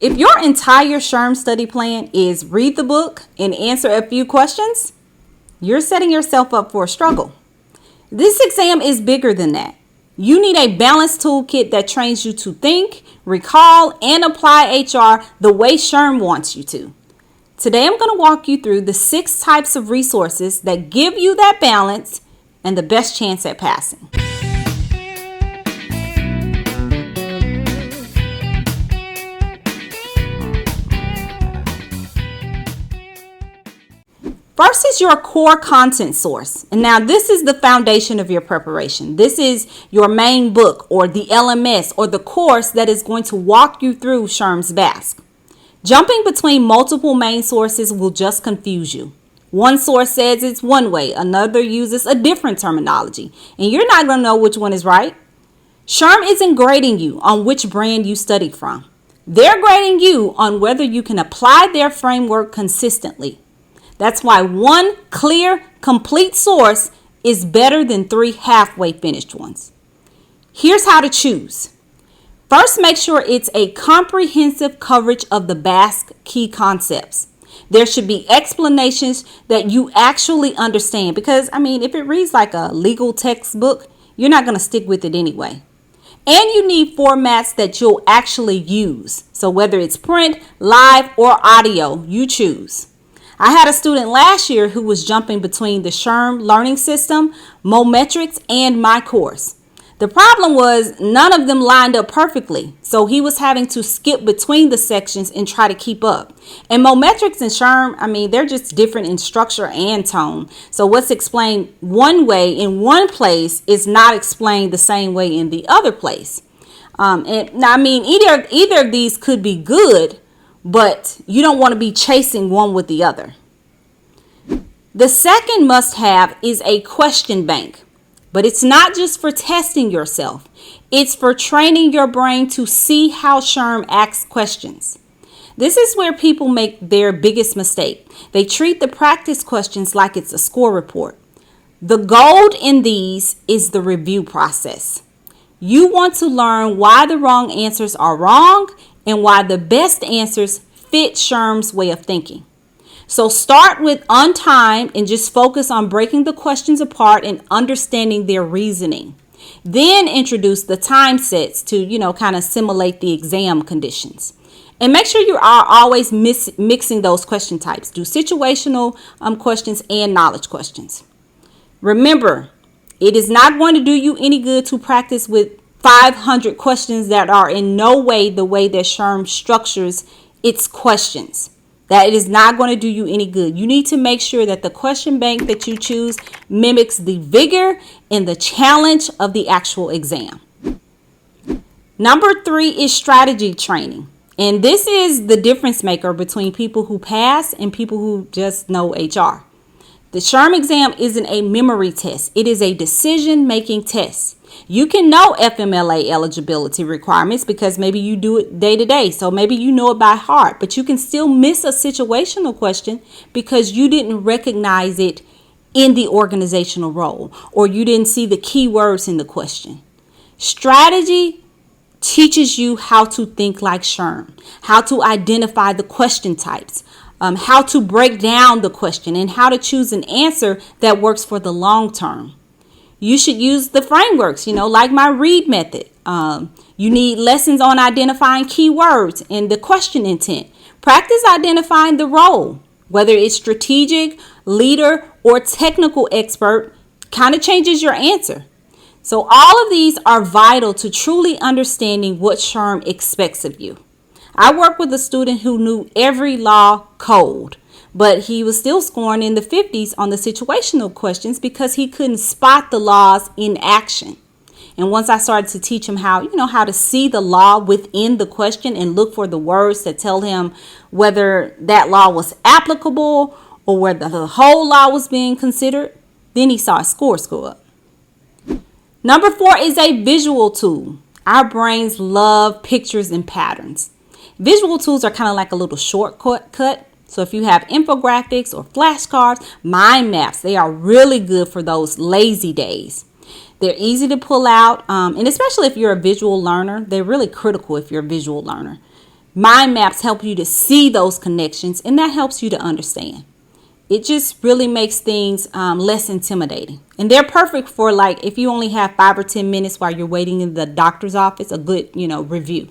If your entire SHRM study plan is read the book and answer a few questions, you're setting yourself up for a struggle. This exam is bigger than that. You need a balanced toolkit that trains you to think, recall, and apply HR the way SHRM wants you to. Today, I'm going to walk you through the 6 types of resources that give you that balance and the best chance at passing. First is your core content source. And now this is the foundation of your preparation. This is your main book or the LMS or the course that is going to walk you through SHRM's BASC. Jumping between multiple main sources will just confuse you. One source says it's one way, another uses a different terminology, and you're not going to know which one is right. SHRM isn't grading you on which brand you studied from. They're grading you on whether you can apply their framework consistently. That's why one clear, complete source is better than 3 halfway finished ones. Here's how to choose. First, make sure it's a comprehensive coverage of the BASC key concepts. There should be explanations that you actually understand because, if it reads like a legal textbook, you're not going to stick with it anyway. And you need formats that you'll actually use. So whether it's print, live, or audio, you choose. I had a student last year who was jumping between the SHRM learning system, Mometrics, and my course. The problem was none of them lined up perfectly, so he was having to skip between the sections and try to keep up. And Mometrics and SHRM, they're just different in structure and tone. So what's explained one way in one place is not explained the same way in the other place. Either of these could be good, but you don't want to be chasing one with the other. The second must-have is a question bank, but it's not just for testing yourself. It's for training your brain to see how SHRM asks questions. This is where people make their biggest mistake. They treat the practice questions like it's a score report. The gold in these is the review process. You want to learn why the wrong answers are wrong and why the best answers fit SHRM's way of thinking. So start with on time and just focus on breaking the questions apart and understanding their reasoning. Then introduce the time sets to, kind of simulate the exam conditions. And make sure you are always mixing those question types. Do situational questions and knowledge questions. Remember, it is not going to do you any good to practice with 500 questions that are in no way the way that SHRM structures its questions. That is not going to do you any good. You need to make sure that the question bank that you choose mimics the vigor and the challenge of the actual exam. Number 3 is strategy training. And this is the difference maker between people who pass and people who just know HR. The SHRM exam isn't a memory test. It is a decision-making test. You can know FMLA eligibility requirements because maybe you do it day to day. So maybe you know it by heart, but you can still miss a situational question because you didn't recognize it in the organizational role or you didn't see the keywords in the question. Strategy teaches you how to think like SHRM, how to identify the question types, how to break down the question, and how to choose an answer that works for the long term. You should use the frameworks, like my READ method. You need lessons on identifying keywords and the question intent. Practice identifying the role, whether it's strategic, leader, or technical expert, kind of changes your answer. So all of these are vital to truly understanding what SHRM expects of you. I worked with a student who knew every law code, but he was still scoring in the 50s on the situational questions because he couldn't spot the laws in action. And once I started to teach him how to see the law within the question and look for the words that tell him whether that law was applicable or whether the whole law was being considered, then he saw his score go up. Number 4 is a visual tool. Our brains love pictures and patterns. Visual tools are kind of like a little shortcut. So if you have infographics or flashcards, mind maps, they are really good for those lazy days. They're easy to pull out, and especially if you're a visual learner, they're really critical if you're a visual learner. Mind maps help you to see those connections, and that helps you to understand. It just really makes things less intimidating. And they're perfect for, like, if you only have 5 or 10 minutes while you're waiting in the doctor's office, a good, review.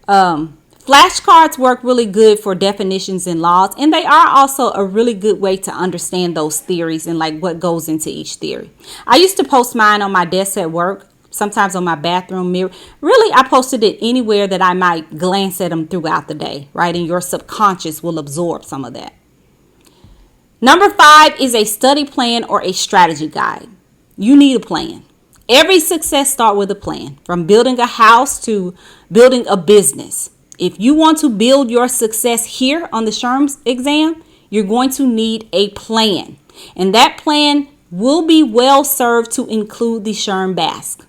Flashcards work really good for definitions and laws, and they are also a really good way to understand those theories and like what goes into each theory. I used to post mine on my desk at work, sometimes on my bathroom mirror. Really, I posted it anywhere that I might glance at them throughout the day, right? And your subconscious will absorb some of that. Number 5 is a study plan or a strategy guide. You need a plan. Every success starts with a plan, from building a house to building a business. If you want to build your success here on the SHRM exam, you're going to need a plan. And that plan will be well served to include the SHRM Basque.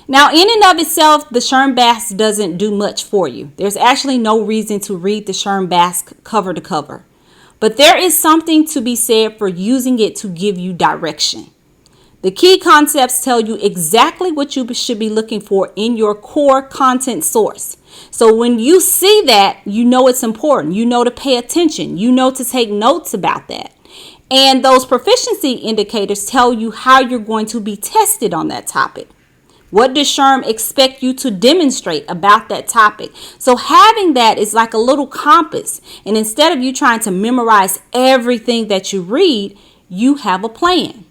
Now, in and of itself, the SHRM Basque doesn't do much for you. There's actually no reason to read the SHRM Basque cover to cover. But there is something to be said for using it to give you direction. The key concepts tell you exactly what you should be looking for in your core content source. So when you see that, you know it's important. You know to pay attention. You know to take notes about that. And those proficiency indicators tell you how you're going to be tested on that topic. What does SHRM expect you to demonstrate about that topic? So having that is like a little compass. And instead of you trying to memorize everything that you read, you have a plan.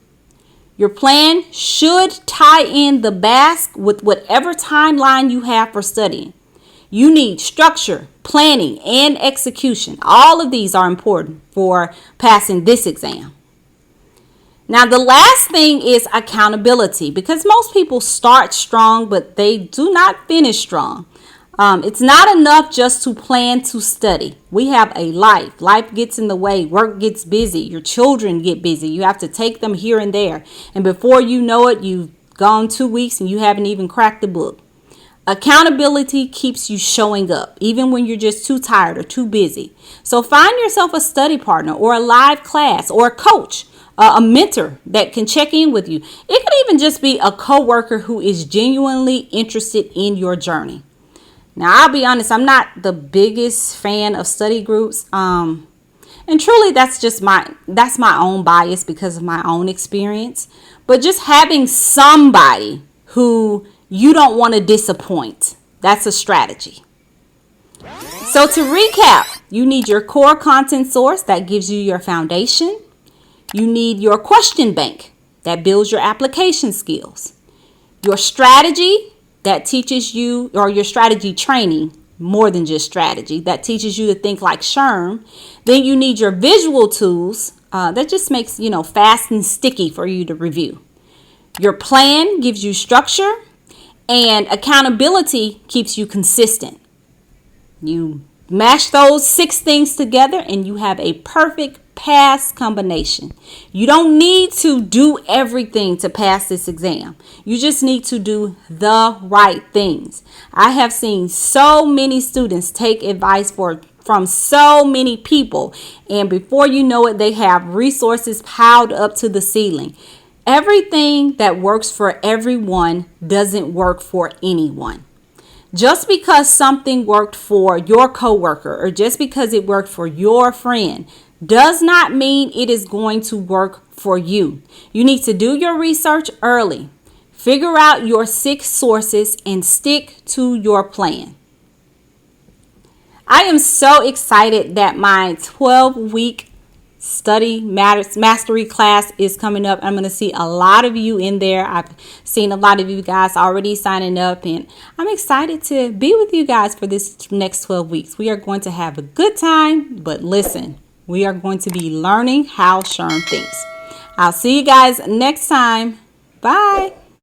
Your plan should tie in the Basque with whatever timeline you have for studying. You need structure, planning, and execution. All of these are important for passing this exam. Now, the last thing is accountability, because most people start strong, but they do not finish strong. It's not enough just to plan to study. We have a life. Life gets in the way. Work gets busy. Your children get busy. You have to take them here and there. And before you know it, you've gone 2 weeks and you haven't even cracked the book. Accountability keeps you showing up, even when you're just too tired or too busy. So find yourself a study partner or a live class or a coach, a mentor that can check in with you. It could even just be a coworker who is genuinely interested in your journey. Now, I'll be honest, I'm not the biggest fan of study groups. And truly, that's my own bias because of my own experience. But just having somebody who you don't want to disappoint, that's a strategy. So to recap, you need your core content source that gives you your foundation. You need your question bank that builds your application skills. Your strategy that teaches you, or your strategy training, more than just strategy, that teaches you to think like SHRM. Then you need your visual tools that just makes, fast and sticky for you to review. Your plan gives you structure, and accountability keeps you consistent. You mash those 6 things together and you have a perfect pass combination. You don't need to do everything to pass this exam. You just need to do the right things. I have seen so many students take advice from so many people, and before you know it, they have resources piled up to the ceiling. Everything that works for everyone doesn't work for anyone. Just because something worked for your coworker or just because it worked for your friend does not mean it is going to work for you. You need to do your research early. Figure out your 6 sources and stick to your plan. I am so excited that my 12-week study mastery class is coming up. I'm going to see a lot of you in there. I've seen a lot of you guys already signing up, and I'm excited to be with you guys for this next 12 weeks. We are going to have a good time, but listen, we are going to be learning how SHRM thinks. I'll see you guys next time. Bye.